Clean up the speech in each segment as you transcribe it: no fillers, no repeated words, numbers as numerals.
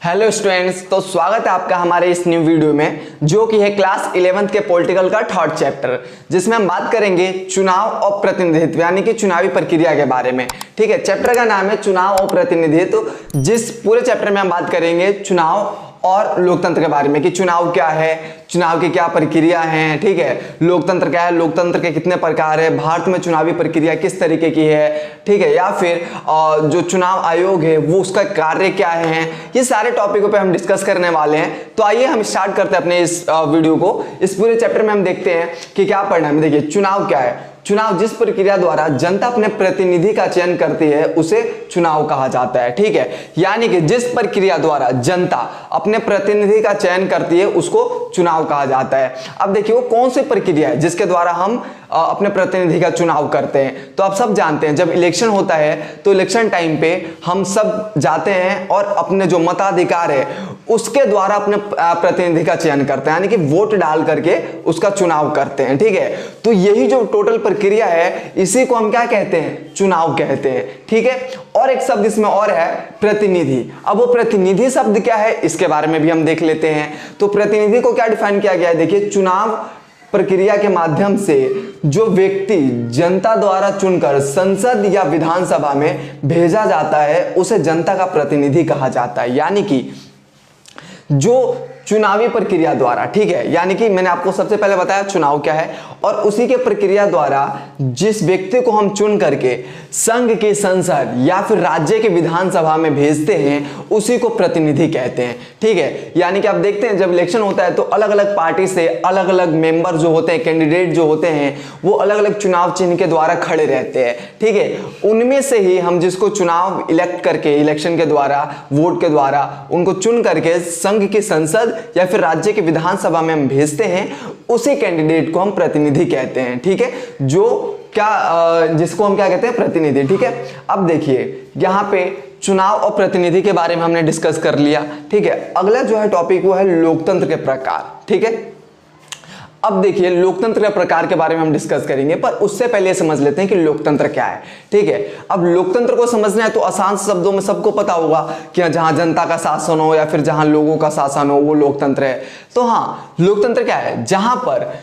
Hello students, तो स्वागत है आपका हमारे इस न्यू वीडियो में जो कि है क्लास 11th के पॉलिटिकल का थर्ड चैप्टर, जिसमें हम बात करेंगे चुनाव और प्रतिनिधित्व यानी कि चुनावी प्रक्रिया के बारे में। ठीक है, चैप्टर का नाम है चुनाव और प्रतिनिधित्व, जिस पूरे चैप्टर में हम बात करेंगे चुनाव और लोकतंत्र के बारे में कि चुनाव क्या है, चुनाव की क्या प्रक्रिया है। ठीक है, लोकतंत्र क्या है, लोकतंत्र के कितने प्रकार है, भारत में चुनावी प्रक्रिया किस तरीके की है। ठीक है, या फिर जो चुनाव आयोग है वो उसका कार्य क्या है, ये सारे टॉपिकों पे हम डिस्कस करने वाले हैं। तो आइए हम स्टार्ट करते हैं अपने इस वीडियो को। इस पूरे चैप्टर में हम देखते हैं कि क्या पढ़ना है। देखिए, चुनाव क्या है। चुनाव जिस प्रक्रिया द्वारा जनता अपने प्रतिनिधि का चयन करती है उसे चुनाव कहा जाता है। ठीक है, यानी कि जिस प्रक्रिया द्वारा जनता अपने प्रतिनिधि का चयन करती है उसको चुनाव कहा जाता है। अब देखिए, वो कौन सी प्रक्रिया है जिसके द्वारा हम अपने प्रतिनिधि का चुनाव करते हैं। तो आप सब जानते हैं, जब इलेक्शन होता है तो इलेक्शन टाइम पे हम सब जाते हैं और अपने जो मताधिकार है उसके द्वारा अपने प्रतिनिधि का चयन करते हैं, यानी कि वोट डाल करके उसका चुनाव करते हैं। ठीक है, तो यही जो टोटल प्रक्रिया है इसी को हम क्या कहते हैं, चुनाव कहते हैं। ठीक है, और एक शब्द इसमें और है, प्रतिनिधि। अब वो प्रतिनिधि शब्द क्या है इसके बारे में भी हम देख लेते हैं। तो प्रतिनिधि को क्या डिफाइन किया गया है, देखिए, चुनाव प्रक्रिया के माध्यम से जो व्यक्ति जनता द्वारा चुनकर संसद या विधानसभा में भेजा जाता है उसे जनता का प्रतिनिधि कहा जाता है। यानी कि जो चुनावी प्रक्रिया द्वारा, ठीक है, यानी कि मैंने आपको सबसे पहले बताया चुनाव क्या है, और उसी के प्रक्रिया द्वारा जिस व्यक्ति को हम चुन करके संघ की संसद या फिर राज्य के विधानसभा में भेजते हैं उसी को प्रतिनिधि कहते हैं। ठीक है, यानी कि आप देखते हैं जब इलेक्शन होता है तो अलग अलग पार्टी से अलग अलग मेंबर जो होते हैं, कैंडिडेट जो होते हैं, वो अलग अलग चुनाव चिन्ह के द्वारा खड़े रहते हैं। ठीक है, उनमें से ही हम जिसको चुनाव इलेक्ट करके, इलेक्शन के द्वारा, वोट के द्वारा उनको चुन करके संघ की संसद या फिर राज्य के विधानसभा में हम भेजते हैं उसी कैंडिडेट को हम प्रतिनिधि कहते हैं। ठीक है, जो क्या जिसको हम क्या कहते हैं, प्रतिनिधि। ठीक है, अब देखिए यहाँ पे चुनाव और प्रतिनिधि के बारे में हमने डिस्कस कर लिया। ठीक है, अगला जो है टॉपिक वो है लोकतंत्र के प्रकार। ठीक है, अब देखिए लोकतंत्र के प्रकार के बारे में हम डिस्कस करेंगे, पर उससे पहले समझ लेते हैं कि लोकतंत्र क्या है। ठीक है, अब लोकतंत्र को समझना है तो आसान शब्दों में सबको पता होगा कि जहां जनता का शासन हो या फिर जहां लोगों का शासन हो वो लोकतंत्र है। तो हाँ, लोकतंत्र क्या है, जहां पर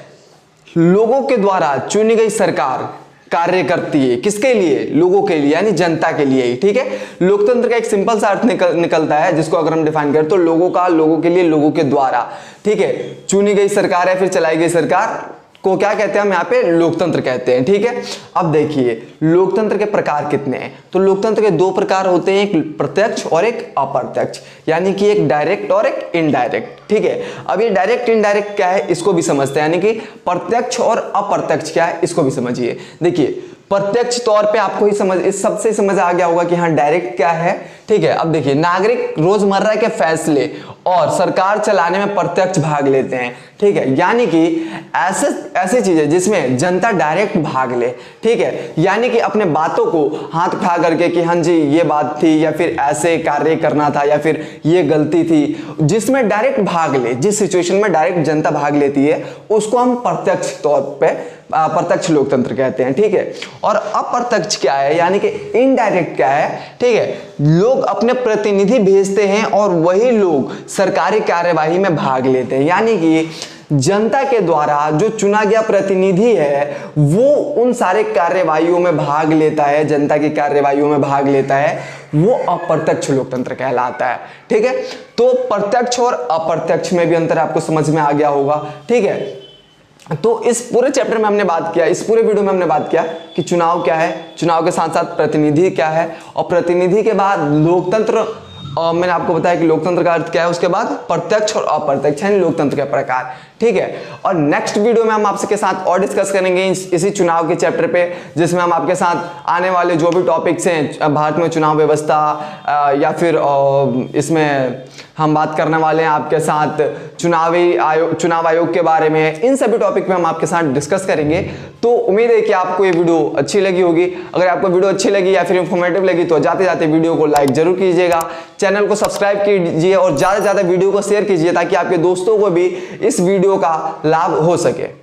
लोगों के द्वारा चुनी गई सरकार कार्य करती है, किसके लिए, लोगों के लिए, यानी जनता के लिए ही। ठीक है, लोकतंत्र का एक सिंपल सा अर्थ निकलता है जिसको अगर हम डिफाइन करें तो लोगों का, लोगों के लिए, लोगों के द्वारा। ठीक है, चुनी गई सरकार है फिर चलाई गई सरकार को क्या कहते हैं हम यहाँ पे, लोकतंत्र कहते हैं। ठीक है, अब देखिए लोकतंत्र के प्रकार कितने हैं। तो लोकतंत्र के दो प्रकार होते हैं, एक प्रत्यक्ष और एक अप्रत्यक्ष, यानी कि एक डायरेक्ट और एक इनडायरेक्ट। ठीक है, अब ये डायरेक्ट इनडायरेक्ट क्या है इसको भी समझते हैं, यानी कि प्रत्यक्ष और अप्रत्यक्ष क्या है इसको भी समझिए। देखिए, प्रत्यक्ष तौर पे आपको ही समझ, इस सबसे समझ आ गया होगा कि हाँ डायरेक्ट क्या है। ठीक है, अब देखिए, नागरिक रोजमर्रा के फैसले और सरकार चलाने में प्रत्यक्ष भाग लेते हैं। ठीक है, यानी कि ऐसी चीजें जिसमें जनता डायरेक्ट भाग ले। ठीक है, यानी कि अपने बातों को हाथ उठा करके कि हाँ जी ये बात थी, या फिर ऐसे कार्य करना था, या फिर ये गलती थी, जिसमें डायरेक्ट भाग ले, जिस सिचुएशन में डायरेक्ट जनता भाग लेती है उसको हम प्रत्यक्ष तौर पे प्रत्यक्ष लोकतंत्र कहते हैं। ठीक है, और अप्रत्यक्ष क्या है, यानी कि इनडायरेक्ट क्या है। ठीक है, लोग अपने प्रतिनिधि भेजते हैं और वही लोग सरकारी कार्यवाही में भाग लेते हैं, यानी कि जनता के द्वारा जो चुना गया प्रतिनिधि है वो उन सारे कार्यवाहियों में भाग लेता है, जनता की कार्यवाहियों में भाग लेता है, वो अप्रत्यक्ष लोकतंत्र कहलाता है। ठीक है, तो प्रत्यक्ष और अप्रत्यक्ष में भी अंतर आपको समझ में आ गया होगा। ठीक है, तो इस पूरे चैप्टर में हमने बात किया, इस पूरे वीडियो में हमने बात किया कि चुनाव क्या है, चुनाव के साथ साथ प्रतिनिधि क्या है, और प्रतिनिधि के बाद लोकतंत्र, और मैंने आपको बताया कि लोकतंत्र का अर्थ क्या है, उसके बाद प्रत्यक्ष और अप्रत्यक्ष यानी लोकतंत्र के प्रकार। ठीक है, और नेक्स्ट वीडियो में हम आपसे के साथ और डिस्कस करेंगे इसी चुनाव के चैप्टर पे, जिसमें हम आपके साथ आने वाले जो भी टॉपिक्स हैं भारत में चुनाव व्यवस्था, या फिर इसमें हम बात करने वाले हैं आपके साथ चुनाव आयोग के बारे में, इन सभी टॉपिक पे हम आपके साथ डिस्कस करेंगे। तो उम्मीद है कि आपको ये वीडियो अच्छी लगी होगी। अगर आपको वीडियो अच्छी लगी या फिर इंफॉर्मेटिव लगी तो जाते जाते वीडियो को लाइक जरूर कीजिएगा, चैनल को सब्सक्राइब कीजिए और ज़्यादा से ज़्यादा वीडियो को शेयर कीजिए ताकि आपके दोस्तों को भी इस वीडियो का लाभ हो सके।